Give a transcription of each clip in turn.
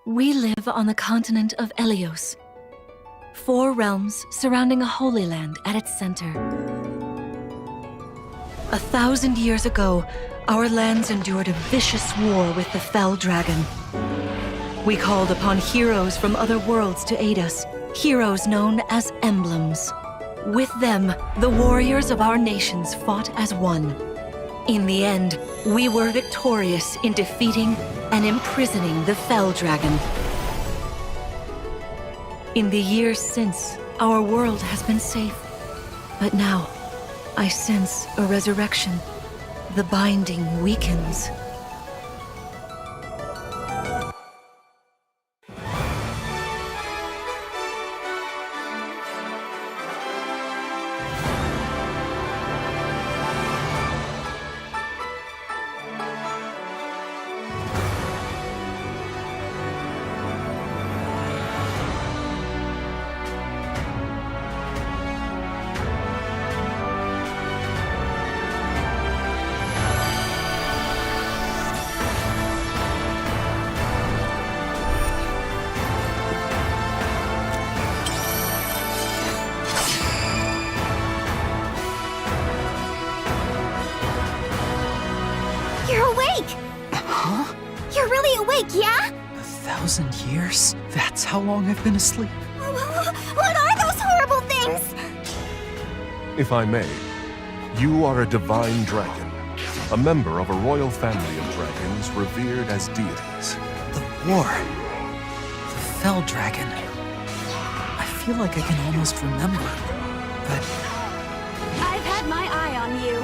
We live on the continent of Elyos. 4 realms surrounding a holy land at its center. 1,000 years ago, our lands endured a vicious war with the fell dragon. We called upon heroes from other worlds to aid us, heroes known as Emblems. With them, the warriors of our nations fought as one. In the end, we were victorious in defeating and imprisoning the fell dragon. In the years since, our world has been safe. But now, I sense a resurrection. The binding weakens. Yeah? 1,000 years? That's how long I've been asleep. What are those horrible things? If I may, you are a divine dragon, a member of a royal family of dragons revered as deities. The war. The fell dragon. I feel like I can almost remember, but... I've had my eye on you.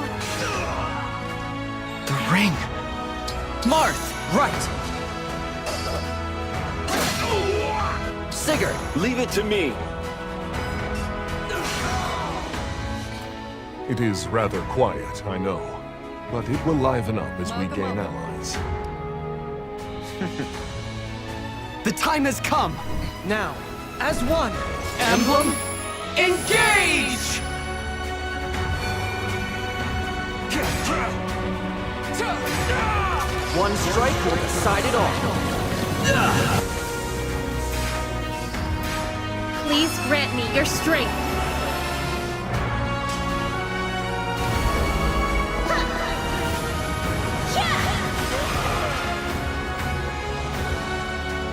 The ring. Marth, right. Sigurd, leave it to me. It is rather quiet, I know, but it will liven up as we gain allies. The time has come. Now, as one, Emblem, engage! One strike will decide it all. Please grant me your strength.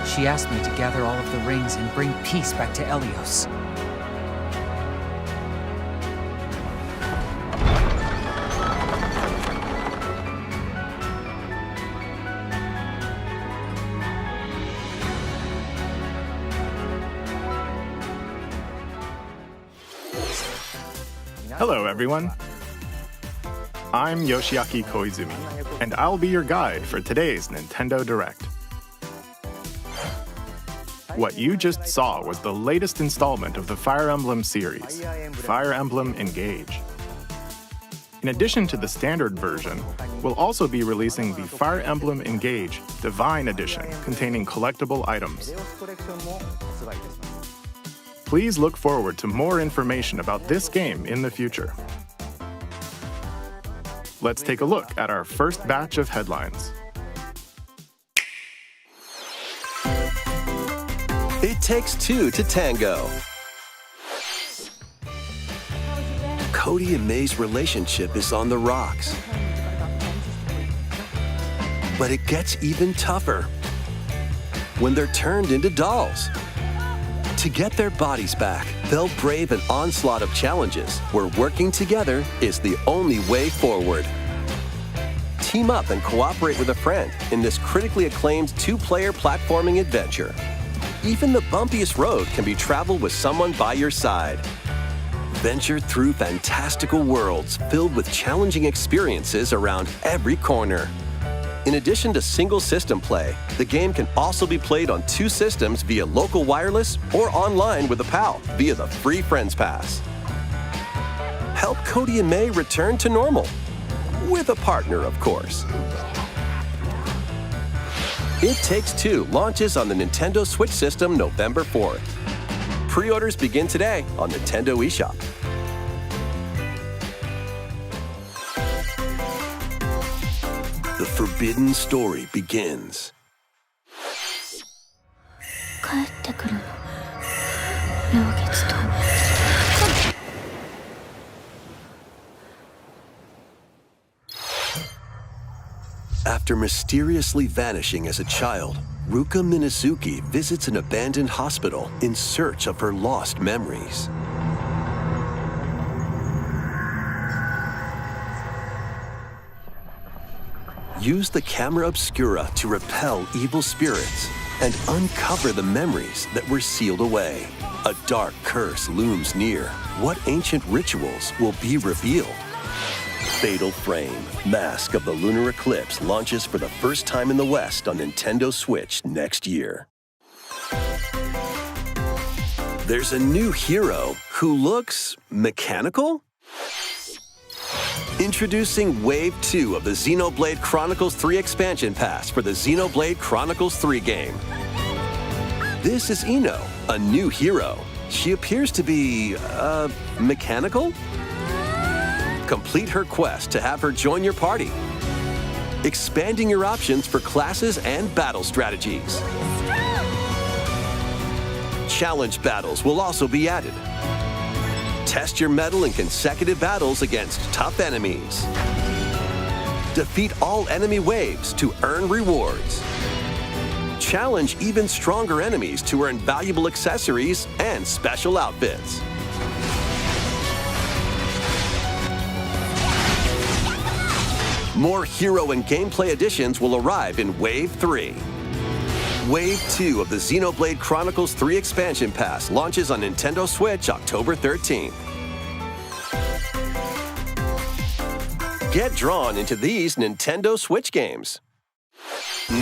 She asked me to gather all of the rings and bring peace back to Elyos. Hello, everyone. I'm Yoshiaki Koizumi, and I'll be your guide for today's Nintendo Direct. What you just saw was the latest installment of the Fire Emblem series, Fire Emblem Engage. In addition to the standard version, we'll also be releasing the Fire Emblem Engage Divine Edition containing collectible items. Please look forward to more information about this game in the future. Let's take a look at our first batch of headlines. It takes two to tango. Cody and May's relationship is on the rocks. But it gets even tougher when they're turned into dolls. To get their bodies back, they'll brave an onslaught of challenges where working together is the only way forward. Team up and cooperate with a friend in this critically acclaimed 2-player platforming adventure. Even the bumpiest road can be traveled with someone by your side. Venture through fantastical worlds filled with challenging experiences around every corner. In addition to single system play, the game can also be played on 2 systems via local wireless or online with a pal via the free Friends Pass. Help Cody and May return to normal. With a partner, of course. It Takes Two launches on the Nintendo Switch system November 4th. Pre-orders begin today on Nintendo eShop. The forbidden story begins. ってくるの。両月と。After mysteriously vanishing as a child, Ruka Minazuki visits an abandoned hospital in search of her lost memories. Use the camera obscura to repel evil spirits and uncover the memories that were sealed away. A dark curse looms near. What ancient rituals will be revealed? Fatal Frame, Mask of the Lunar Eclipse launches for the first time in the West on Nintendo Switch next year. There's a new hero who looks mechanical? Introducing Wave 2 of the Xenoblade Chronicles 3 expansion pass for the Xenoblade Chronicles 3 game. This is Ino, a new hero. She appears to be, mechanical? Complete her quest to have her join your party, expanding your options for classes and battle strategies. Challenge battles will also be added. Test your mettle in consecutive battles against tough enemies. Defeat all enemy waves to earn rewards. Challenge even stronger enemies to earn valuable accessories and special outfits. More hero and gameplay additions will arrive in Wave 3. Wave 2 of the Xenoblade Chronicles 3 expansion pass launches on Nintendo Switch October 13th. Get drawn into these Nintendo Switch games.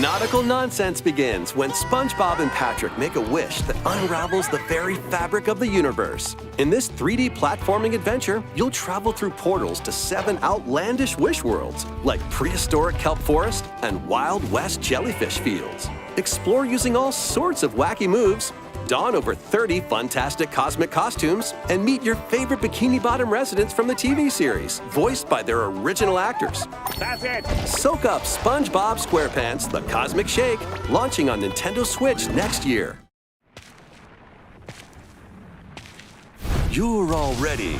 Nautical nonsense begins when SpongeBob and Patrick make a wish that unravels the very fabric of the universe. In this 3D platforming adventure, you'll travel through portals to 7 outlandish wish worlds, like prehistoric kelp forest and Wild West jellyfish fields. Explore using all sorts of wacky moves, don over 30 fantastic cosmic costumes, and meet your favorite Bikini Bottom residents from the TV series, voiced by their original actors. That's it! Soak up SpongeBob SquarePants The Cosmic Shake, launching on Nintendo Switch next year. You're all ready.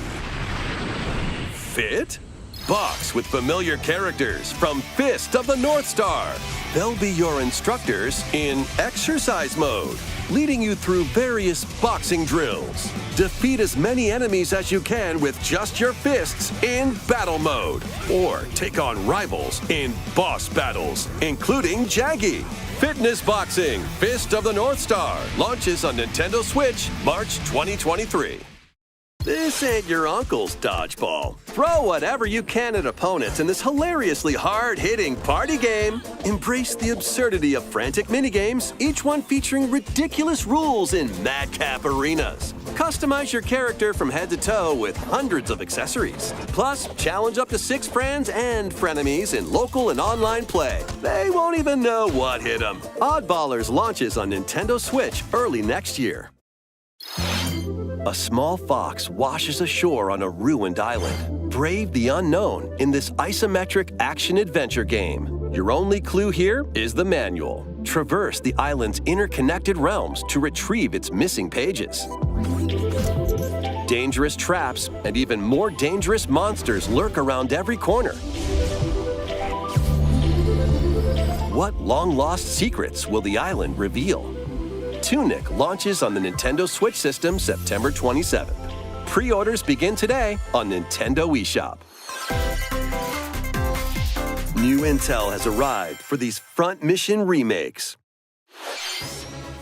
Fit? Box with familiar characters from Fist of the North Star. They'll be your instructors in exercise mode, leading you through various boxing drills. Defeat as many enemies as you can with just your fists in battle mode, or take on rivals in boss battles, including Jaggy. Fitness Boxing Fist of the North Star launches on Nintendo Switch March 2023. This ain't your uncle's dodgeball. Throw whatever you can at opponents in this hilariously hard-hitting party game. Embrace the absurdity of frantic minigames, each one featuring ridiculous rules in madcap arenas. Customize your character from head to toe with hundreds of accessories. Plus, challenge up to 6 friends and frenemies in local and online play. They won't even know what hit them. OddBallers launches on Nintendo Switch early next year. A small fox washes ashore on a ruined island. Brave the unknown in this isometric action-adventure game. Your only clue here is the manual. Traverse the island's interconnected realms to retrieve its missing pages. Dangerous traps and even more dangerous monsters lurk around every corner. What long-lost secrets will the island reveal? TUNIC launches on the Nintendo Switch system September 27th. Pre-orders begin today on Nintendo eShop. New intel has arrived for these Front Mission remakes.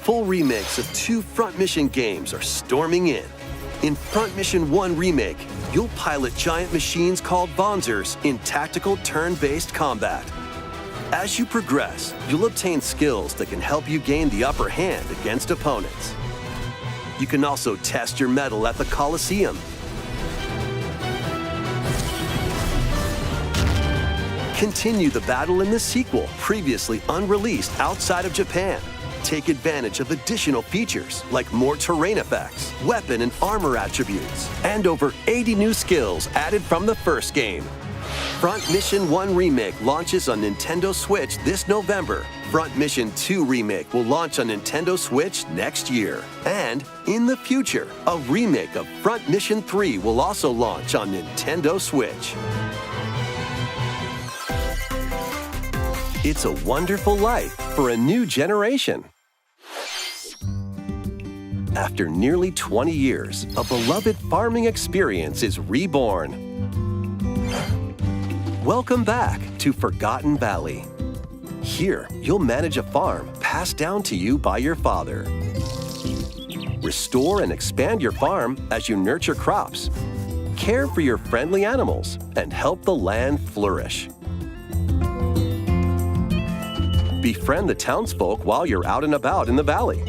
Full remakes of 2 Front Mission games are storming in. In Front Mission 1 Remake, you'll pilot giant machines called Bonzers in tactical turn-based combat. As you progress, you'll obtain skills that can help you gain the upper hand against opponents. You can also test your mettle at the Coliseum. Continue the battle in the sequel, previously unreleased outside of Japan. Take advantage of additional features like more terrain effects, weapon and armor attributes, and over 80 new skills added from the first game. Front Mission 1 Remake launches on Nintendo Switch this November. Front Mission 2 Remake will launch on Nintendo Switch next year. And in the future, a remake of Front Mission 3 will also launch on Nintendo Switch. It's a wonderful life for a new generation. After nearly 20 years, a beloved farming experience is reborn. Welcome back to Forgotten Valley. Here, you'll manage a farm passed down to you by your father. Restore and expand your farm as you nurture crops, care for your friendly animals, and help the land flourish. Befriend the townsfolk while you're out and about in the valley.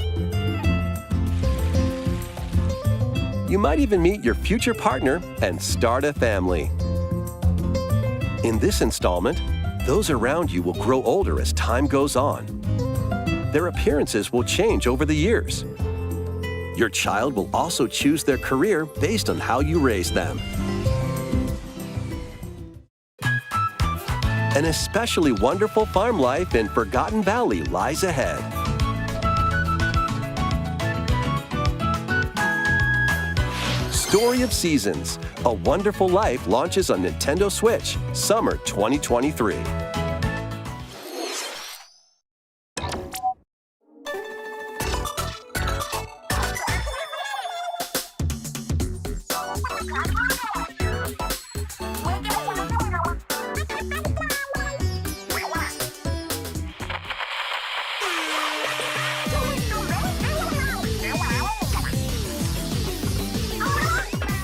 You might even meet your future partner and start a family. In this installment, those around you will grow older as time goes on. Their appearances will change over the years. Your child will also choose their career based on how you raise them. An especially wonderful farm life in Forgotten Valley lies ahead. Story of Seasons, A Wonderful Life launches on Nintendo Switch, summer 2023.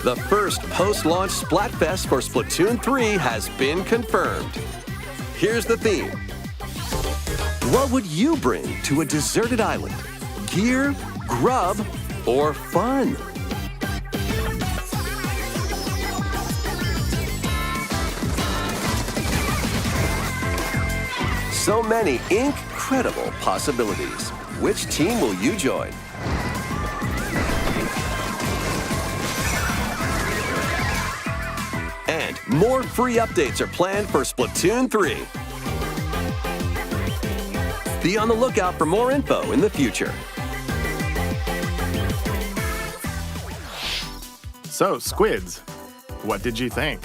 The first post-launch Splatfest for Splatoon 3 has been confirmed. Here's the theme. What would you bring to a deserted island? Gear, grub, or fun? So many incredible possibilities. Which team will you join? And more free updates are planned for Splatoon 3. Be on the lookout for more info in the future. So, Squids, what did you think?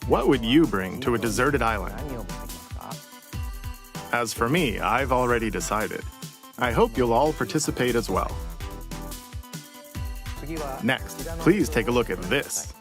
What would you bring to a deserted island? As for me, I've already decided. I hope you'll all participate as well. Next, please take a look at this.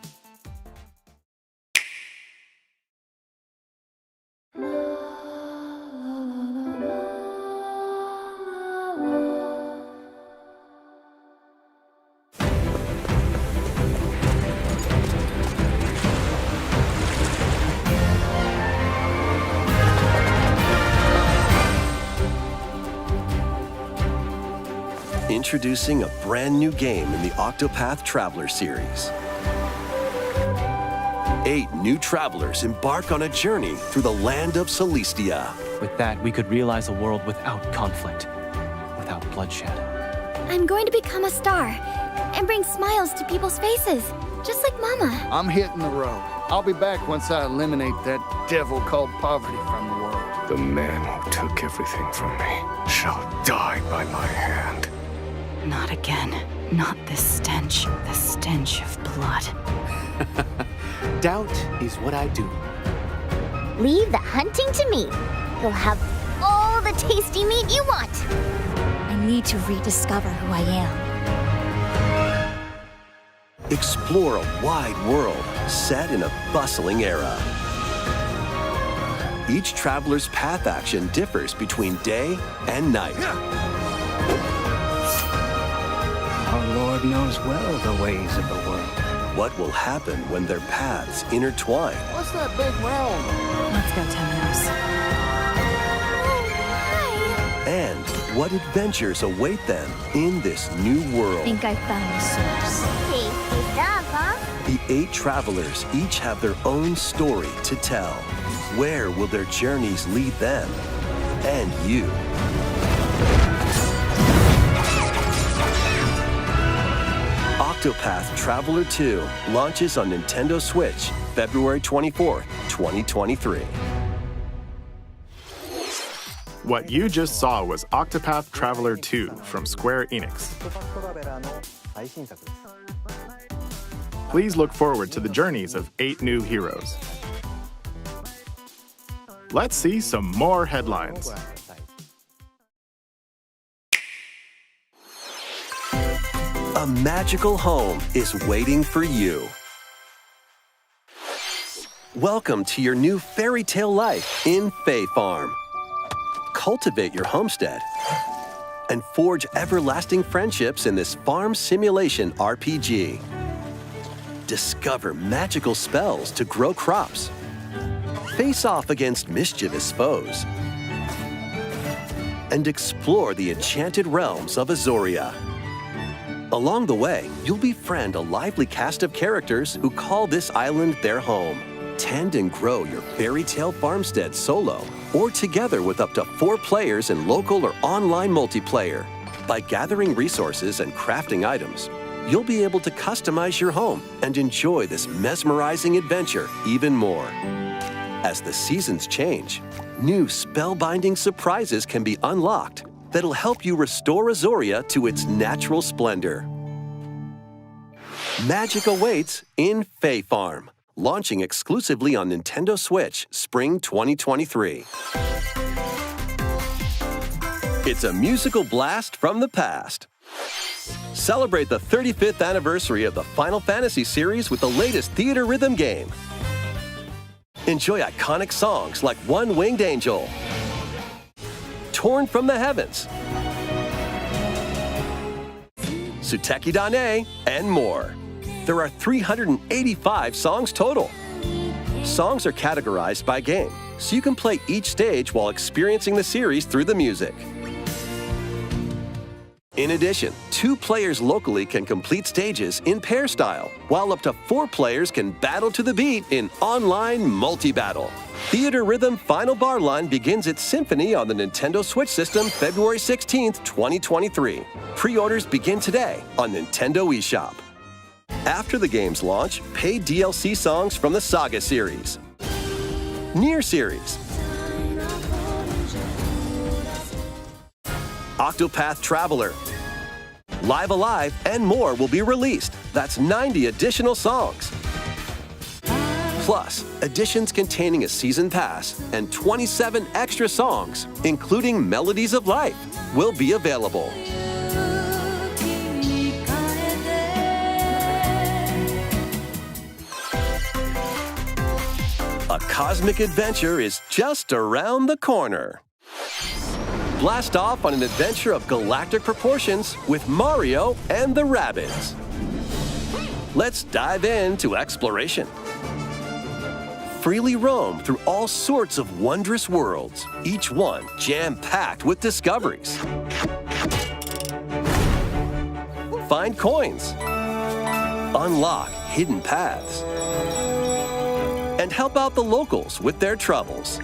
Introducing a brand new game in the OCTOPATH Traveler series. 8 new travelers embark on a journey through the land of Celestia. With that, we could realize a world without conflict, without bloodshed. I'm going to become a star and bring smiles to people's faces, just like Mama. I'm hitting the road. I'll be back once I eliminate that devil called poverty from the world. The man who took everything from me shall die by my hand. Not again. Not this stench. The stench of blood. Doubt is what I do. Leave the hunting to me. You'll have all the tasty meat you want. I need to rediscover who I am. Explore a wide world set in a bustling era. Each traveler's path action differs between day and night. Our Lord knows well the ways of the world. What will happen when their paths intertwine? What's that big round? Let's go, Temenos. And what adventures await them in this new world? I think I found the source. Tasty stuff, huh? The 8 travelers each have their own story to tell. Where will their journeys lead them and you? Octopath Traveler 2 launches on Nintendo Switch February 24, 2023. What you just saw was Octopath Traveler 2 from Square Enix. Please look forward to the journeys of 8 new heroes. Let's see some more headlines. A magical home is waiting for you. Welcome to your new fairy tale life in Fae Farm. Cultivate your homestead and forge everlasting friendships in this farm simulation RPG. Discover magical spells to grow crops. Face off against mischievous foes. And explore the enchanted realms of Azoria. Along the way, you'll befriend a lively cast of characters who call this island their home. Tend and grow your fairy tale farmstead solo or together with up to 4 players in local or online multiplayer. By gathering resources and crafting items, you'll be able to customize your home and enjoy this mesmerizing adventure even more. As the seasons change, new spellbinding surprises can be unlocked that'll help you restore Azoria to its natural splendor. Magic awaits in Fae Farm, launching exclusively on Nintendo Switch Spring 2023. It's a musical blast from the past. Celebrate the 35th anniversary of the Final Fantasy series with the latest THEATRHYTHM game. Enjoy iconic songs like One Winged Angel, Torn from the Heavens, Suteki Dane, and more. There are 385 songs total. Songs are categorized by game, so you can play each stage while experiencing the series through the music. In addition, 2 players locally can complete stages in pair style, while up to 4 players can battle to the beat in online multi-battle. THEATRHYTHM Final Bar Line begins its symphony on the Nintendo Switch system February 16, 2023. Pre-orders begin today on Nintendo eShop. After the game's launch, paid DLC songs from the Saga series, Nier series, Octopath Traveler, Live Alive, and more will be released. That's 90 additional songs. Plus, editions containing a season pass and 27 extra songs, including Melodies of Life, will be available. A cosmic adventure is just around the corner. Blast off on an adventure of galactic proportions with Mario and the Rabbids. Let's dive into exploration. Freely roam through all sorts of wondrous worlds, each one jam-packed with discoveries. Find coins, unlock hidden paths, and help out the locals with their troubles.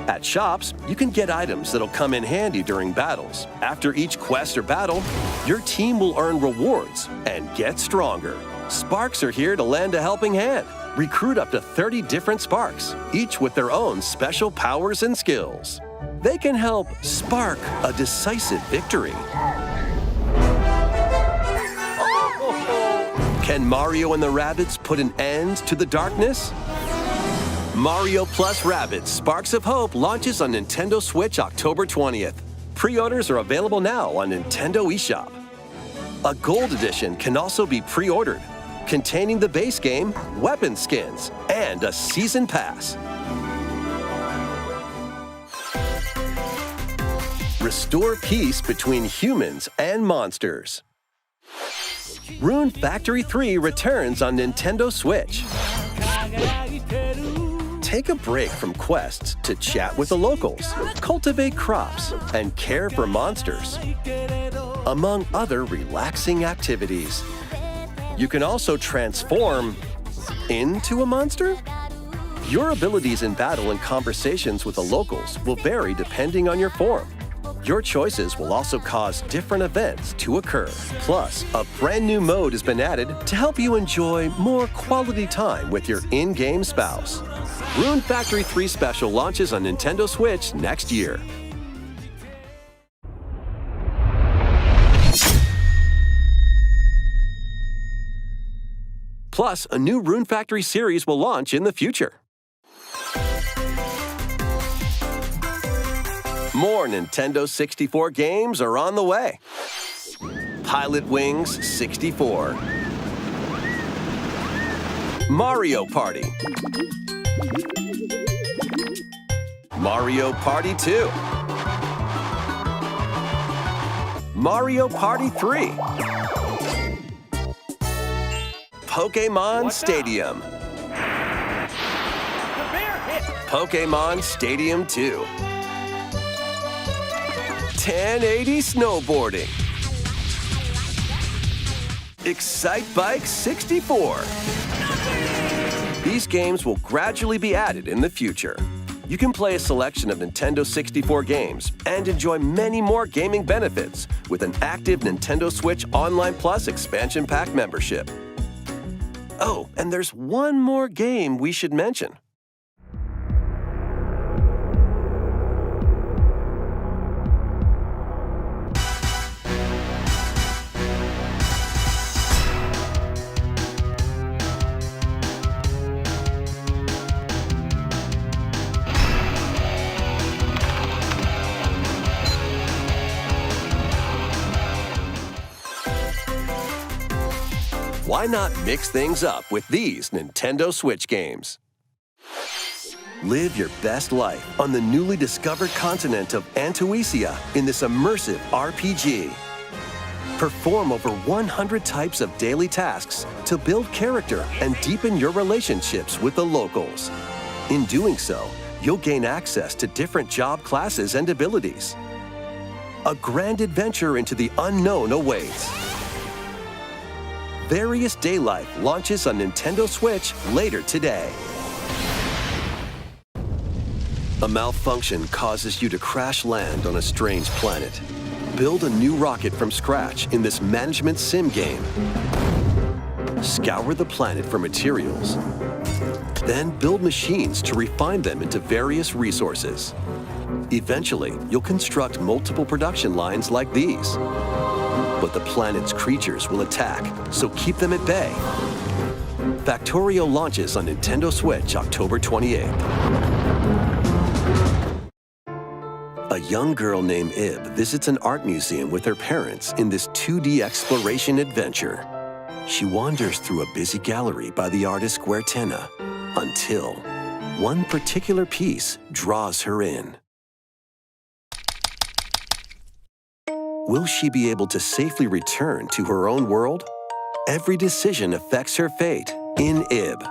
At shops, you can get items that'll come in handy during battles. After each quest or battle, your team will earn rewards and get stronger. Sparks are here to lend a helping hand. Recruit up to 30 different Sparks, each with their own special powers and skills. They can help spark a decisive victory. Can Mario and the Rabbids put an end to the darkness? Mario plus Rabbids Sparks of Hope launches on Nintendo Switch October 20th. Pre-orders are available now on Nintendo eShop. A Gold Edition can also be pre-ordered, containing the base game, weapon skins, and a season pass. Restore peace between humans and monsters. Rune Factory 3 returns on Nintendo Switch. Take a break from quests to chat with the locals, cultivate crops, and care for monsters, among other relaxing activities. You can also transform into a monster? Your abilities in battle and conversations with the locals will vary depending on your form. Your choices will also cause different events to occur. Plus, a brand new mode has been added to help you enjoy more quality time with your in-game spouse. Rune Factory 3 Special launches on Nintendo Switch next year. Plus, a new Rune Factory series will launch in the future. More Nintendo 64 games are on the way. Pilot Wings 64. Mario Party. Mario Party 2. Mario Party 3. Pokémon Stadium. Pokémon Stadium 2. 1080 Snowboarding. Excite Bike 64. These games will gradually be added in the future. You can play a selection of Nintendo 64 games and enjoy many more gaming benefits with an active Nintendo Switch Online Plus expansion pack membership. Oh, and there's one more game we should mention. Why not mix things up with these Nintendo Switch games? Live your best life on the newly discovered continent of Antuisia in this immersive RPG. Perform over 100 types of daily tasks to build character and deepen your relationships with the locals. In doing so, you'll gain access to different job classes and abilities. A grand adventure into the unknown awaits. Various DAYLIFE launches on Nintendo Switch later today. A malfunction causes you to crash land on a strange planet. Build a new rocket from scratch in this management sim game. Scour the planet for materials. Then build machines to refine them into various resources. Eventually, you'll construct multiple production lines like these. But the planet's creatures will attack, so keep them at bay. Factorio launches on Nintendo Switch October 28th. A young girl named Ib visits an art museum with her parents in this 2D exploration adventure. She wanders through a busy gallery by the artist SquarePants until one particular piece draws her in. Will she be able to safely return to her own world? Every decision affects her fate in Ib.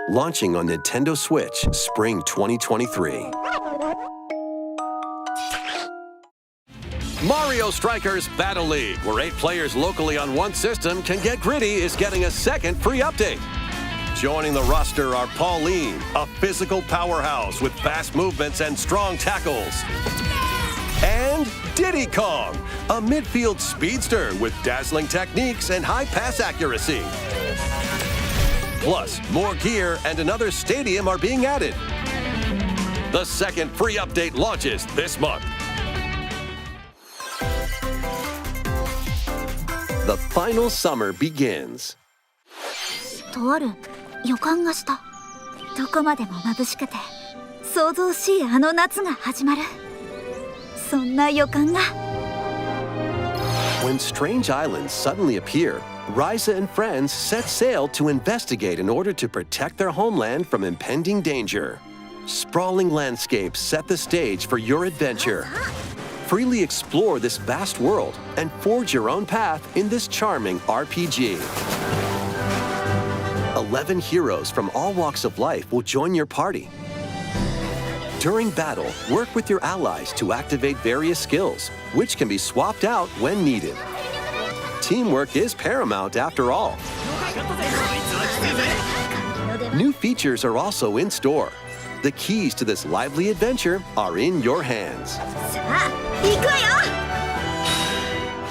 Launching on Nintendo Switch Spring 2023. Mario Strikers Battle League, where 8 players locally on one system can get gritty, is getting a second free update. Joining the roster are Pauline, a physical powerhouse with fast movements and strong tackles. And Diddy Kong, a midfield speedster with dazzling techniques and high pass accuracy. Plus, more gear and another stadium are being added. The second free update launches this month. The final summer begins. とある予感がした。どこまでも眩しくて、想像しいあの夏が始まる。そんな予感が。When strange islands suddenly appear, Ryza and friends set sail to investigate in order to protect their homeland from impending danger. Sprawling landscapes set the stage for your adventure. Freely explore this vast world and forge your own path in this charming RPG. 11 heroes from all walks of life will join your party. During battle, work with your allies to activate various skills, which can be swapped out when needed. Teamwork is paramount after all. New features are also in store. The keys to this lively adventure are in your hands. さあ、行くわよ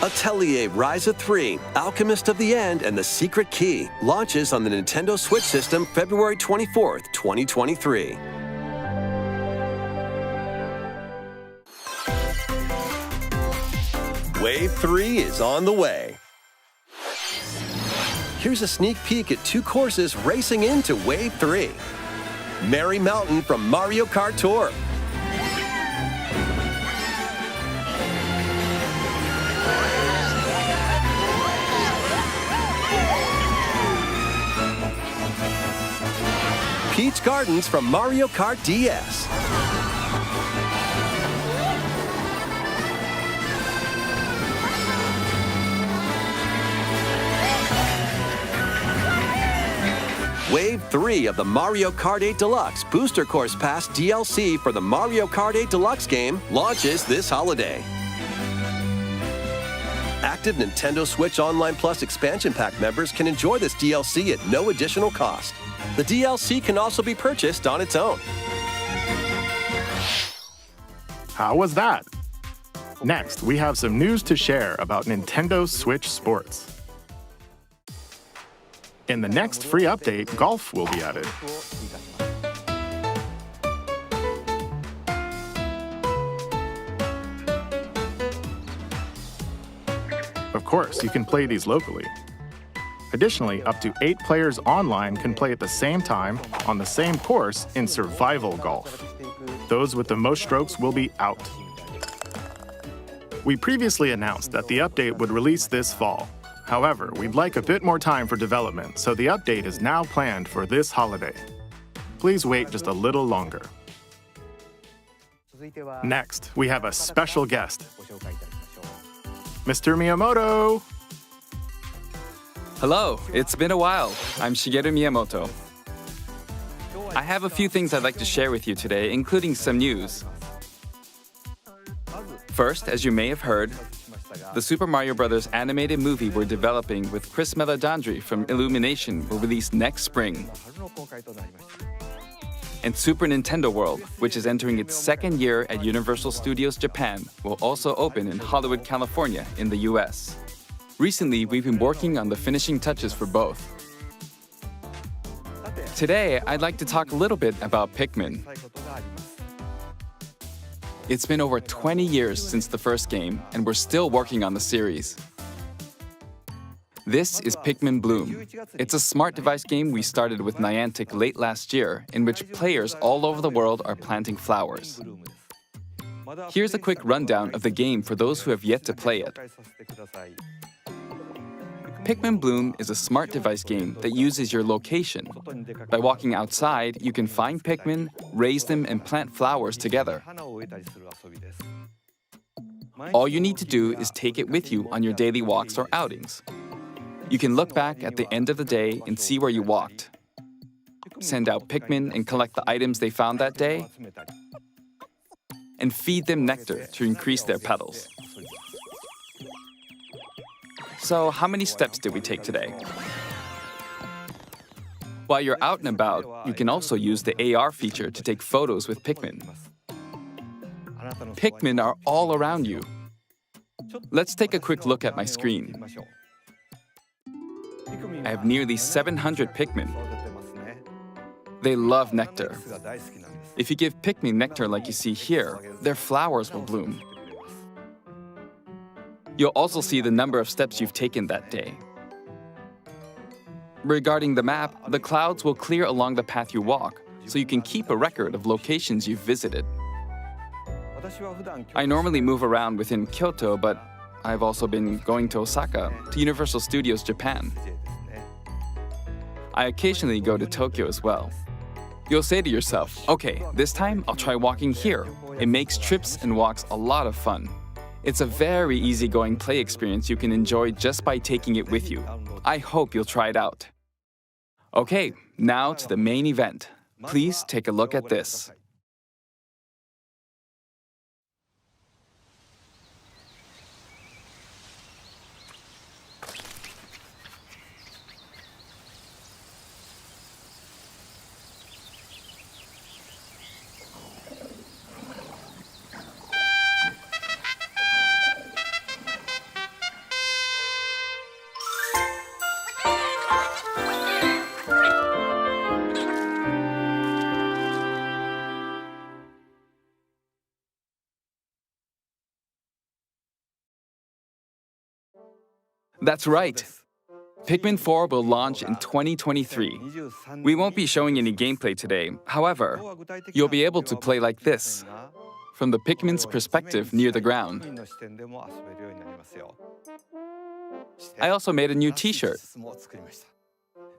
Atelier Ryza 3, Alchemist of the End and the Secret Key launches on the Nintendo Switch system February 24th, 2023. Wave 3 is on the way. Here's a sneak peek at 2 courses racing into Wave 3. Merry Mountain from Mario Kart Tour. Peach Gardens from Mario Kart DS. Wave 3 of the Mario Kart 8 Deluxe Booster Course Pass DLC for the Mario Kart 8 Deluxe game launches this holiday. Active Nintendo Switch Online Plus expansion pack members can enjoy this DLC at no additional cost. The DLC can also be purchased on its own. How was that? Next, we have some news to share about Nintendo Switch Sports. In the next free update, golf will be added. Of course, you can play these locally. Additionally, up to 8 players online can play at the same time on the same course in survival golf. Those with the most strokes will be out. We previously announced that the update would release this fall. However, we'd like a bit more time for development, so the update is now planned for this holiday. Please wait just a little longer. Next, we have a special guest. Mr. Miyamoto! Hello, it's been a while. I'm Shigeru Miyamoto. I have a few things I'd like to share with you today, including some news. First, as you may have heard, the Super Mario Bros. Animated movie we're developing with Chris Meledandri from Illumination will release next spring. And Super Nintendo World, which is entering its 2nd year at Universal Studios Japan, will also open in Hollywood, California in the US. Recently, we've been working on the finishing touches for both. Today, I'd like to talk a little bit about Pikmin. It's been over 20 years since the first game, and we're still working on the series. This is Pikmin Bloom. It's a smart device game we started with Niantic late last year, in which players all over the world are planting flowers. Here's a quick rundown of the game for those who have yet to play it. Pikmin Bloom is a smart device game that uses your location. By walking outside, you can find Pikmin, raise them, and plant flowers together. All you need to do is take it with you on your daily walks or outings. You can look back at the end of the day and see where you walked. Send out Pikmin and collect the items they found that day, and feed them nectar to increase their petals. So, how many steps did we take today? While you're out and about, you can also use the AR feature to take photos with Pikmin. Pikmin are all around you. Let's take a quick look at my screen. I have nearly 700 Pikmin. They love nectar. If you give Pikmin nectar like you see here, their flowers will bloom. You'll also see the number of steps you've taken that day. Regarding the map, the clouds will clear along the path you walk, so you can keep a record of locations you've visited. I normally move around within Kyoto, but I've also been going to Osaka, to Universal Studios Japan. I occasionally go to Tokyo as well. You'll say to yourself, okay, this time I'll try walking here. It makes trips and walks a lot of fun. It's a very easygoing play experience you can enjoy just by taking it with you. I hope you'll try it out. Okay, now to the main event. Please take a look at this. That's right. Pikmin 4 will launch in 2023. We won't be showing any gameplay today. However, you'll be able to play like this, from the Pikmin's perspective near the ground. I also made a new t-shirt.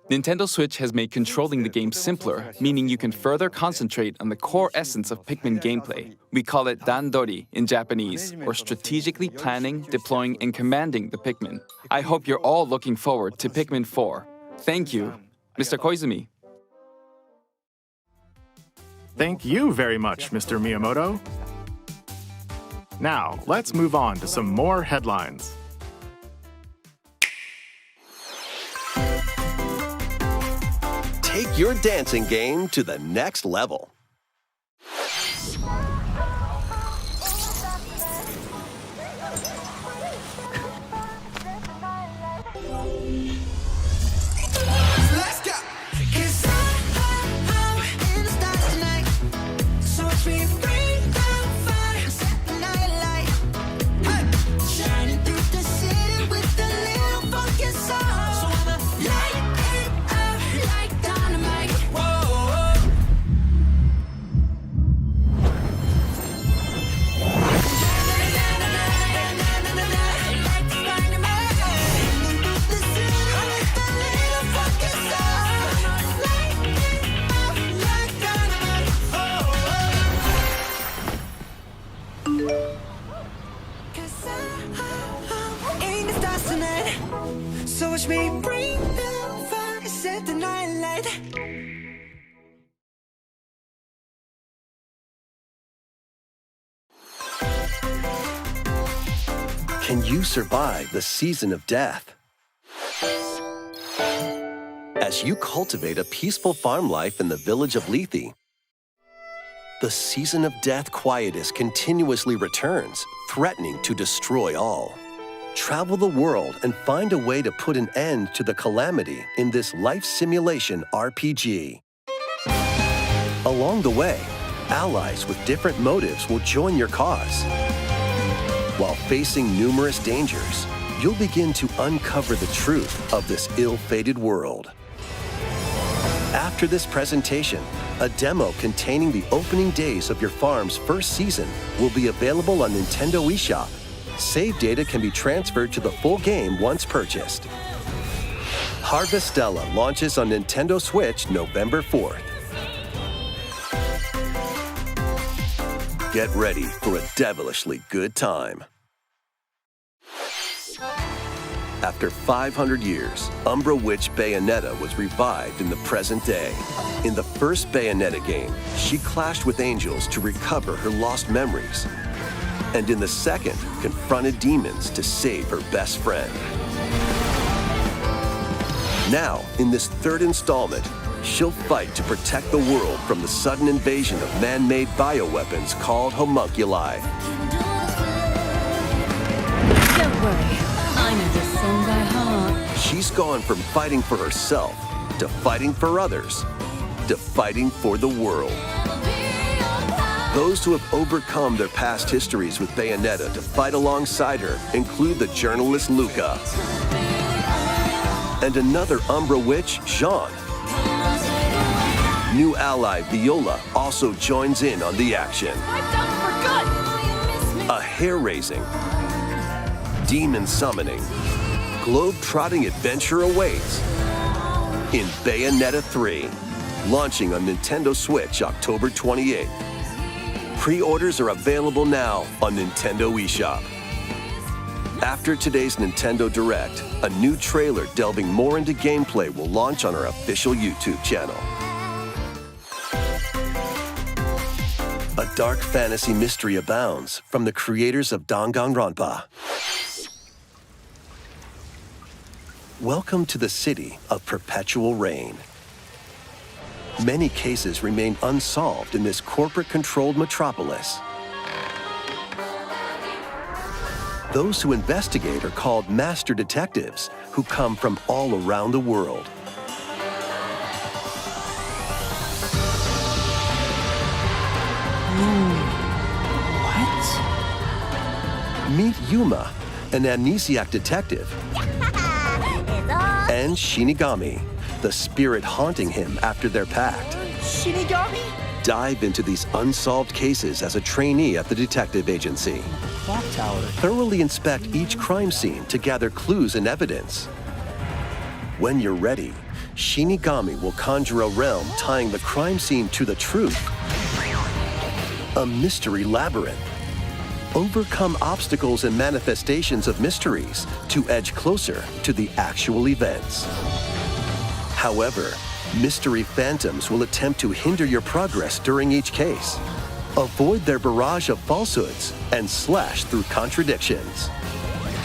Nintendo Switch has made controlling the game simpler, meaning you can further concentrate on the core essence of Pikmin gameplay. We call it dandori in Japanese, or strategically planning, deploying, and commanding the Pikmin. I hope you're all looking forward to Pikmin 4. Thank you, Mr. Koizumi. Thank you very much, Mr. Miyamoto. Now, let's move on to some more headlines. Take your dancing game to the next level. Let's go. 'Cause I'm in the stars tonight. So watch me bring down fire, set the night light. Hey. Shining through the city with a little funky soul. So I'ma light it up like dynamite. Whoa. So watch me bring the fire, set the night light. Can you survive the season of death? As you cultivate a peaceful farm life in the village of Lethe, the season of death quietus continuously returns, threatening to destroy all. Travel the world and find a way to put an end to the calamity in this life simulation RPG. Along the way, allies with different motives will join your cause. While facing numerous dangers, you'll begin to uncover the truth of this ill-fated world. After this presentation, a demo containing the opening days of your farm's first season will be available on Nintendo eShop. Save data can be transferred to the full game once purchased. Harvestella launches on Nintendo Switch November 4th. Get ready for a devilishly good time. After 500 years, Umbra Witch Bayonetta was revived in the present day. In the first Bayonetta game, she clashed with angels to recover her lost memories. And in the second, confronted demons to save her best friend. Now, in this third installment, she'll fight to protect the world from the sudden invasion of man-made bioweapons called homunculi. Don't worry, I know this song by heart. She's gone from fighting for herself to fighting for others to fighting for the world. Those who have overcome their past histories with Bayonetta to fight alongside her include the journalist Luca and another Umbra witch, Jean. New ally Viola also joins in on the action. A hair-raising, demon summoning, globe-trotting adventure awaits in Bayonetta 3, launching on Nintendo Switch October 28th. Pre-orders are available now on Nintendo eShop. After today's Nintendo Direct, a new trailer delving more into gameplay will launch on our official YouTube channel. A dark fantasy mystery abounds from the creators of Danganronpa. Welcome to the city of perpetual rain. Many cases remain unsolved in this corporate-controlled metropolis. Those who investigate are called master detectives, who come from all around the world. What? Meet Yuma, an amnesiac detective and Shinigami, the spirit haunting him after their pact. Shinigami? Dive into these unsolved cases as a trainee at the detective agency. Clock tower. Thoroughly inspect each crime scene to gather clues and evidence. When you're ready, Shinigami will conjure a realm tying the crime scene to the truth. A mystery labyrinth. Overcome obstacles and manifestations of mysteries to edge closer to the actual events. However, mystery phantoms will attempt to hinder your progress during each case. Avoid their barrage of falsehoods and slash through contradictions.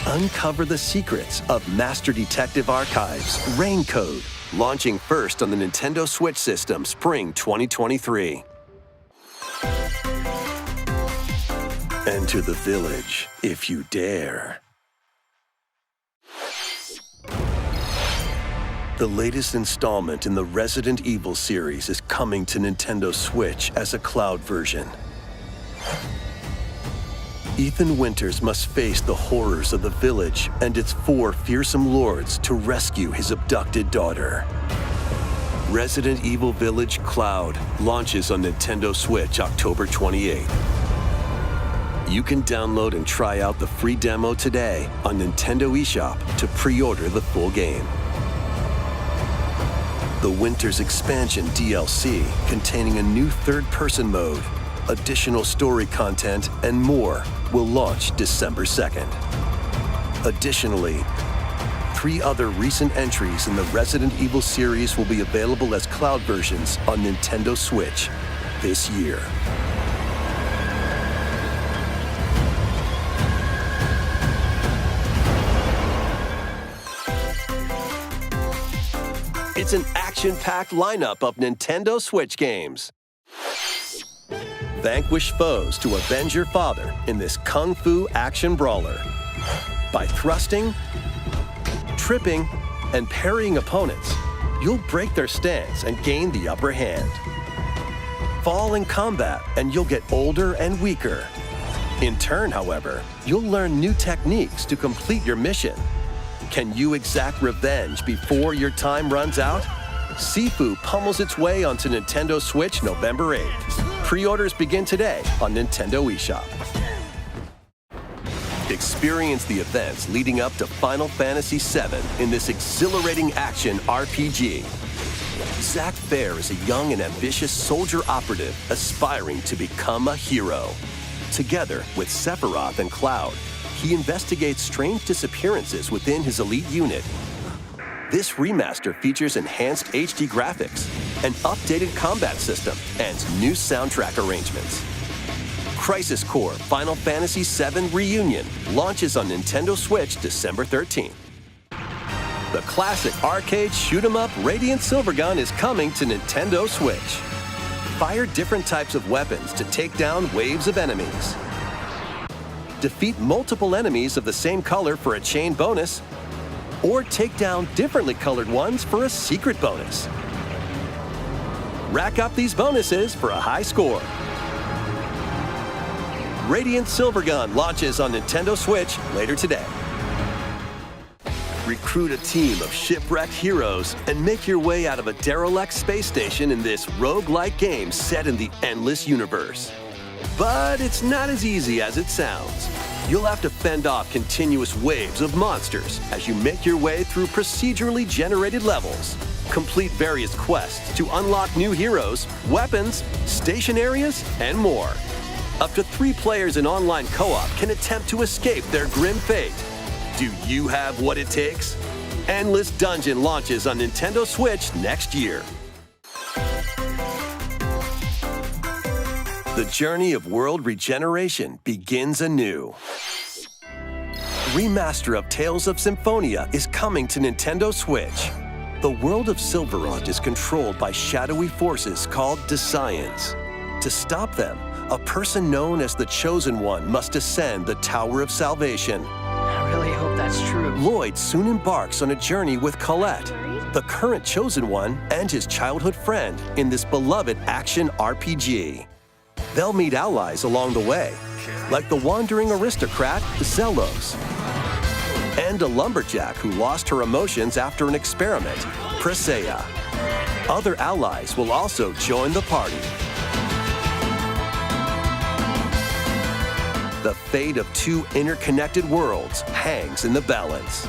Uncover the secrets of Master Detective Archives Rain Code, launching first on the Nintendo Switch system spring 2023. Enter the village, if you dare. The latest installment in the Resident Evil series is coming to Nintendo Switch as a cloud version. Ethan Winters must face the horrors of the village and its 4 fearsome lords to rescue his abducted daughter. Resident Evil Village Cloud launches on Nintendo Switch October 28th. You can download and try out the free demo today on Nintendo eShop to pre-order the full game. The Winters Expansion DLC, containing a new third-person mode, additional story content, and more, will launch December 2nd. Additionally, 3 other recent entries in the Resident Evil series will be available as cloud versions on Nintendo Switch this year. It's an action-packed lineup of Nintendo Switch games. Vanquish foes to avenge your father in this kung fu action brawler. By thrusting, tripping, and parrying opponents, you'll break their stance and gain the upper hand. Fall in combat and you'll get older and weaker. In turn, however, you'll learn new techniques to complete your mission. Can you exact revenge before your time runs out? Sifu pummels its way onto Nintendo Switch November 8th. Pre-orders begin today on Nintendo eShop. Experience the events leading up to Final Fantasy VII in this exhilarating action RPG. Zack Fair is a young and ambitious soldier operative aspiring to become a hero. Together with Sephiroth and Cloud, he investigates strange disappearances within his elite unit. This remaster features enhanced HD graphics, an updated combat system, and new soundtrack arrangements. Crisis Core Final Fantasy VII Reunion launches on Nintendo Switch December 13th. The classic arcade shoot-'em-up Radiant Silvergun is coming to Nintendo Switch. Fire different types of weapons to take down waves of enemies. Defeat multiple enemies of the same color for a chain bonus, or take down differently colored ones for a secret bonus. Rack up these bonuses for a high score. Radiant Silvergun launches on Nintendo Switch later today. Recruit a team of shipwrecked heroes and make your way out of a derelict space station in this roguelike game set in the endless universe. But it's not as easy as it sounds. You'll have to fend off continuous waves of monsters as you make your way through procedurally generated levels. Complete various quests to unlock new heroes, weapons, station areas, and more. Up to 3 players in online co-op can attempt to escape their grim fate. Do you have what it takes? Endless Dungeon launches on Nintendo Switch next year. The journey of world regeneration begins anew. Remaster of Tales of Symphonia is coming to Nintendo Switch. The world of Silverant is controlled by shadowy forces called Desians. To stop them, a person known as the Chosen One must ascend the Tower of Salvation. I really hope that's true. Lloyd soon embarks on a journey with Colette, the current Chosen One, and his childhood friend in this beloved action RPG. They'll meet allies along the way, like the wandering aristocrat Zelos. and a lumberjack who lost her emotions after an experiment, Presea. Other allies will also join the party. The fate of two interconnected worlds hangs in the balance.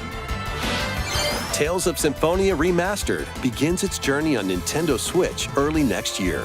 Tales of Symphonia Remastered begins its journey on Nintendo Switch early next year.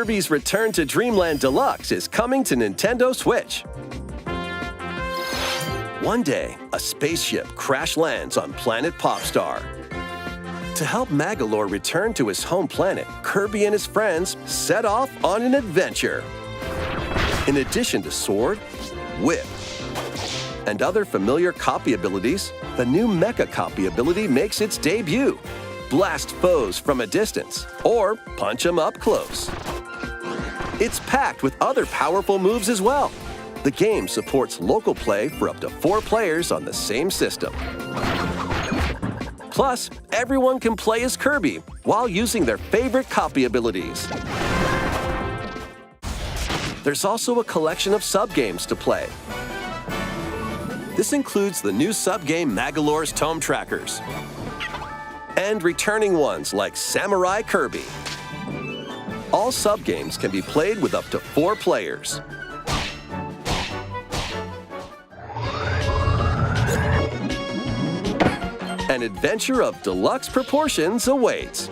Kirby's Return to Dreamland Deluxe is coming to Nintendo Switch. One day, a spaceship crash lands on planet Popstar. To help Magolor return to his home planet, Kirby and his friends set off on an adventure. In addition to Sword, Whip, and other familiar copy abilities, the new Mecha copy ability makes its debut. Blast foes from a distance, or punch them up close. It's packed with other powerful moves as well. The game supports local play for up to 4 players on the same system. Plus, everyone can play as Kirby while using their favorite copy abilities. There's also a collection of sub-games to play. This includes the new sub-game Magolor's Tome Trackers, and returning ones like Samurai Kirby. All sub-games can be played with up to 4 players. An adventure of deluxe proportions awaits.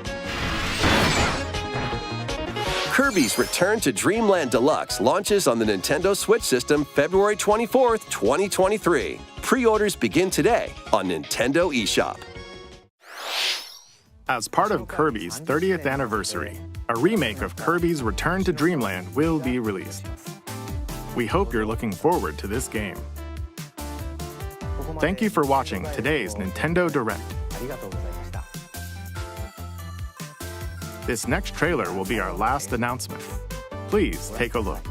Kirby's Return to Dreamland Deluxe launches on the Nintendo Switch system February 24th, 2023. Pre-orders begin today on Nintendo eShop. As part of Kirby's 30th anniversary, a remake of Kirby's Return to Dreamland will be released. We hope you're looking forward to this game. Thank you for watching today's Nintendo Direct. This next trailer will be our last announcement. Please take a look.